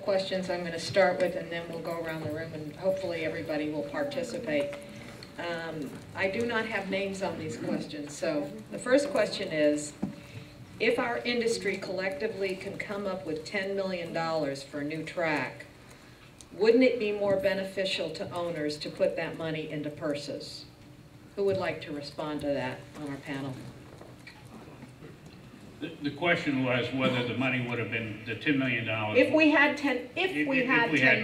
questions I'm going to start with, and then we'll go around the room and hopefully everybody will participate. I do not have names on these questions, so the first question is, if our industry collectively can come up with $10 million for a new track, wouldn't it be more beneficial to owners to put that money into purses? Who would like to respond to that on our panel? The question was whether the money would have been the $10 million. If we had $10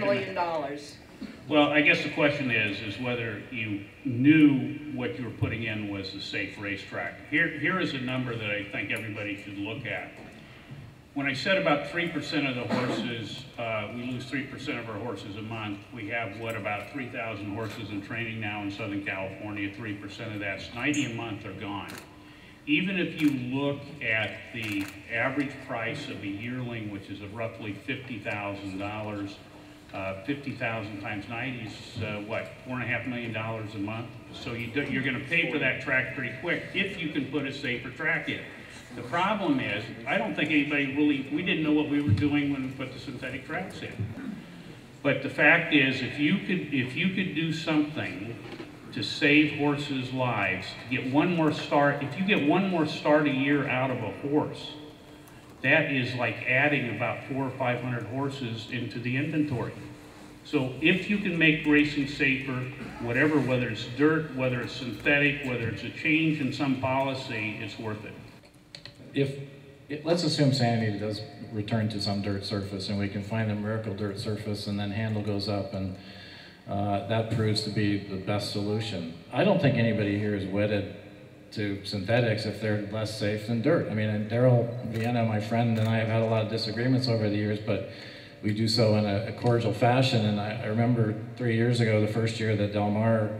million. Well, I guess the question is whether you knew what you were putting in was a safe racetrack. Here is a number that I think everybody should look at. When I said about 3% of the horses, we lose 3% of our horses a month. We have, what, about 3,000 horses in training now in Southern California. 3% of that's 90 a month are gone. Even if you look at the average price of a yearling, which is roughly $50,000, 50,000 times 90 is what, $4.5 million a month? So you're going to pay for that track pretty quick if you can put a safer track in. The problem is, I don't think anybody really, we didn't know what we were doing when we put the synthetic tracks in. But the fact is, if you could do something to save horses' lives, to get one more start, if you get one more start a year out of a horse, that is like adding about 400 or 500 horses into the inventory. So if you can make racing safer, whatever, whether it's dirt, whether it's synthetic, whether it's a change in some policy, it's worth it. Let's assume Santa Anita does return to some dirt surface and we can find a miracle dirt surface and then handle goes up and that proves to be the best solution. I don't think anybody here is wedded to synthetics if they're less safe than dirt. I mean, and Daryl Vienna, my friend, and I have had a lot of disagreements over the years, but we do so in a cordial fashion. And I remember 3 years ago, the first year that Del Mar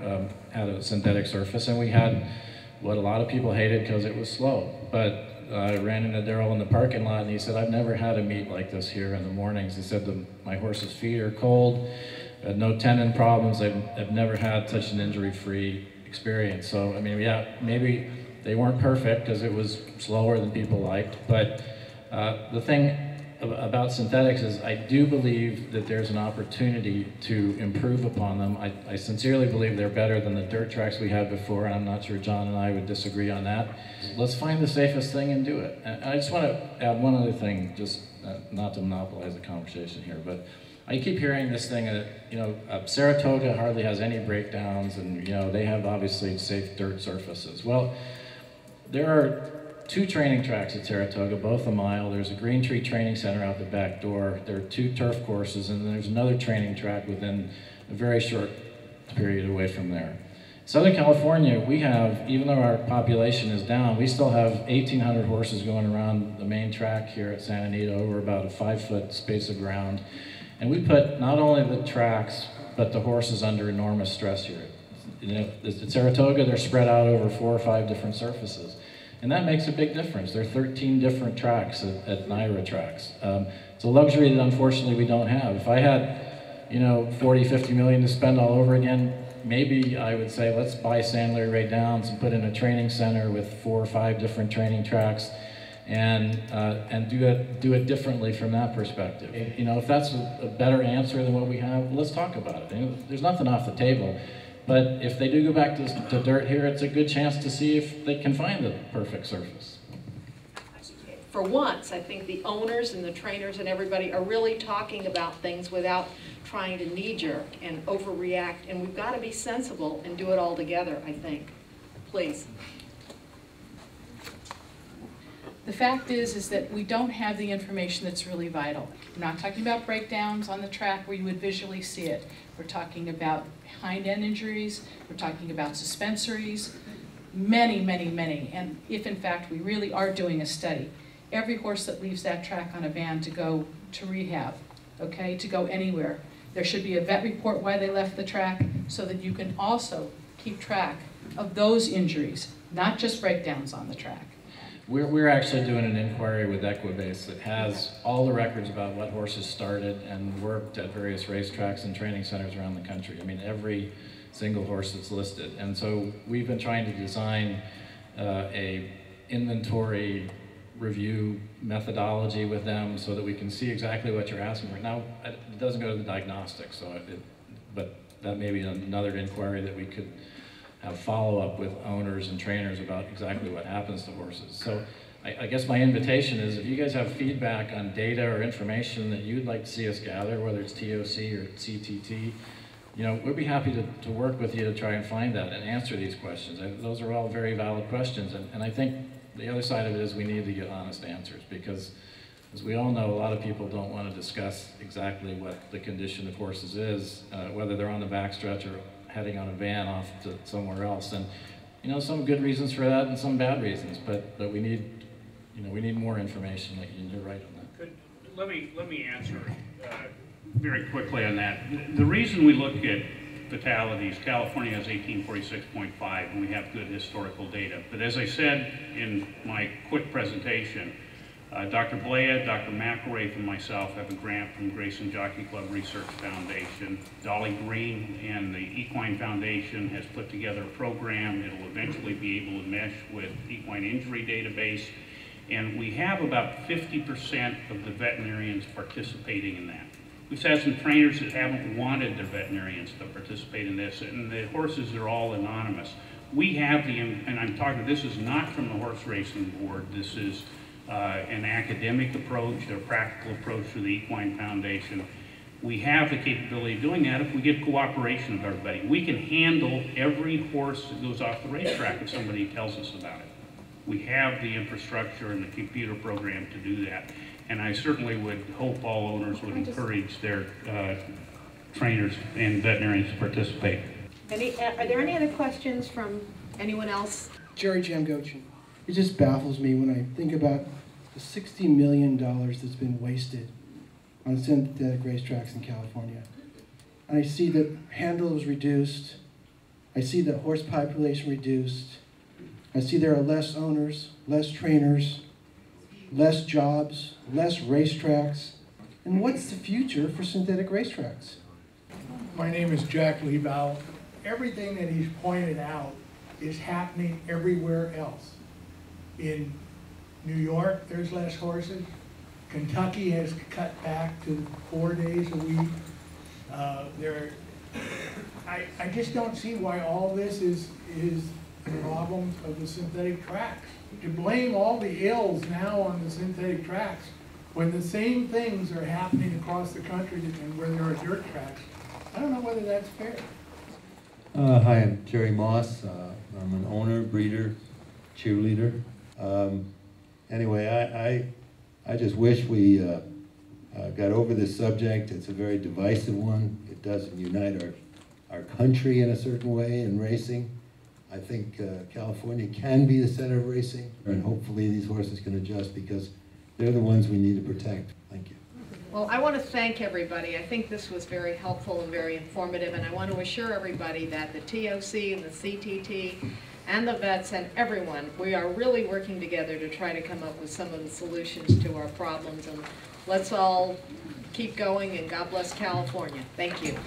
had a synthetic surface, and we had what a lot of people hated because it was slow. But I ran into Daryl in the parking lot, and he said, I've never had a meet like this here in the mornings. He said, my horse's feet are cold, I had no tendon problems, I've never had such an injury-free experience. So, I mean, yeah, maybe they weren't perfect because it was slower than people liked, but the thing about synthetics is I do believe that there's an opportunity to improve upon them. I sincerely believe they're better than the dirt tracks we had before, and I'm not sure John and I would disagree on that. Let's find the safest thing and do it. And I just want to add one other thing, just not to monopolize the conversation here, but I keep hearing this thing that, you know, Saratoga hardly has any breakdowns and, you know, they have obviously safe dirt surfaces. Well, there are 2 training tracks at Saratoga, both a mile. There's a Green Tree Training Center out the back door. There are 2 turf courses, and then there's another training track within a very short period away from there. Southern California, we have, even though our population is down, we still have 1,800 horses going around the main track here at Santa Anita over about a 5-foot space of ground. And we put not only the tracks, but the horses under enormous stress here. You know, at Saratoga, they're spread out over 4 or 5 different surfaces. And that makes a big difference. There are 13 different tracks at NYRA tracks. It's a luxury that unfortunately we don't have. If I had, you know, 40, 50 million to spend all over again, maybe I would say, let's buy San Larry Ray Downs and put in a training center with 4 or 5 different training tracks and do it differently from that perspective. You know, if that's a better answer than what we have, let's talk about it. You know, there's nothing off the table. But if they do go back to dirt here, it's a good chance to see if they can find the perfect surface. For once, I think the owners and the trainers and everybody are really talking about things without trying to knee-jerk and overreact. And we've got to be sensible and do it all together, I think. Please. The fact is that we don't have the information that's really vital. We're not talking about breakdowns on the track where you would visually see it. We're talking about hind-end injuries. We're talking about suspensories, many, many, many. And if, in fact, we really are doing a study, every horse that leaves that track on a van to go to rehab, okay, to go anywhere, there should be a vet report why they left the track so that you can also keep track of those injuries, not just breakdowns on the track. We're actually doing an inquiry with Equibase that has all the records about what horses started and worked at various racetracks and training centers around the country. I mean, every single horse that's listed. And so we've been trying to design a inventory review methodology with them so that we can see exactly what you're asking for. Now, it doesn't go to the diagnostics, so but that may be another inquiry that we could have follow-up with owners and trainers about exactly what happens to horses. So I guess my invitation is if you guys have feedback on data or information that you'd like to see us gather, whether it's TOC or CTT, you know, we'd be happy to work with you to try and find that and answer these questions. Those are all very valid questions, and I think the other side of it is we need to get honest answers, because as we all know, a lot of people don't want to discuss exactly what the condition of horses is, whether they're on the backstretch or heading on a van off to somewhere else. And you know, some good reasons for that and some bad reasons, but we need, you know, we need more information. Like you're right on that. Let me answer very quickly on that. The reason we look at fatalities, California has 1846.5, and we have good historical data. But as I said in my quick presentation, Dr. Blea, Dr. McElraith, and myself have a grant from Grayson Jockey Club Research Foundation. Dolly Green and the Equine Foundation has put together a program. It'll eventually be able to mesh with Equine Injury Database. And we have about 50% of the veterinarians participating in that. We've had some trainers that haven't wanted their veterinarians to participate in this, and the horses are all anonymous. We have and I'm talking, this is not from the horse racing board, this is an academic approach, a practical approach for the Equine Foundation. We have the capability of doing that if we get cooperation of everybody. We can handle every horse that goes off the racetrack if somebody tells us about it. We have the infrastructure and the computer program to do that. And I certainly would hope all owners would encourage their trainers and veterinarians to participate. Are there any other questions from anyone else? Jerry Jamgochin. It just baffles me when I think about the $60 million that's been wasted on synthetic racetracks in California. And I see that handle was reduced. I see that horse population reduced. I see there are less owners, less trainers, less jobs, less racetracks. And what's the future for synthetic racetracks? My name is Jack Liebau. Everything that he's pointed out is happening everywhere else. In New York, there's less horses. Kentucky has cut back to 4 days a week. I just don't see why all this is the problem of the synthetic tracks. To blame all the ills now on the synthetic tracks when the same things are happening across the country and where there are dirt tracks, I don't know whether that's fair. Hi, I'm Jerry Moss. I'm an owner, breeder, cheerleader. Anyway, I just wish we got over this subject. It's a very divisive one. It doesn't unite our country in a certain way in racing. I think California can be the center of racing, and hopefully these horses can adjust because they're the ones we need to protect. Thank you. Well, I want to thank everybody. I think this was very helpful and very informative, and I want to assure everybody that the TOC and the CTT and the vets and everyone, we are really working together to try to come up with some of the solutions to our problems, and let's all keep going, and God bless California. Thank you.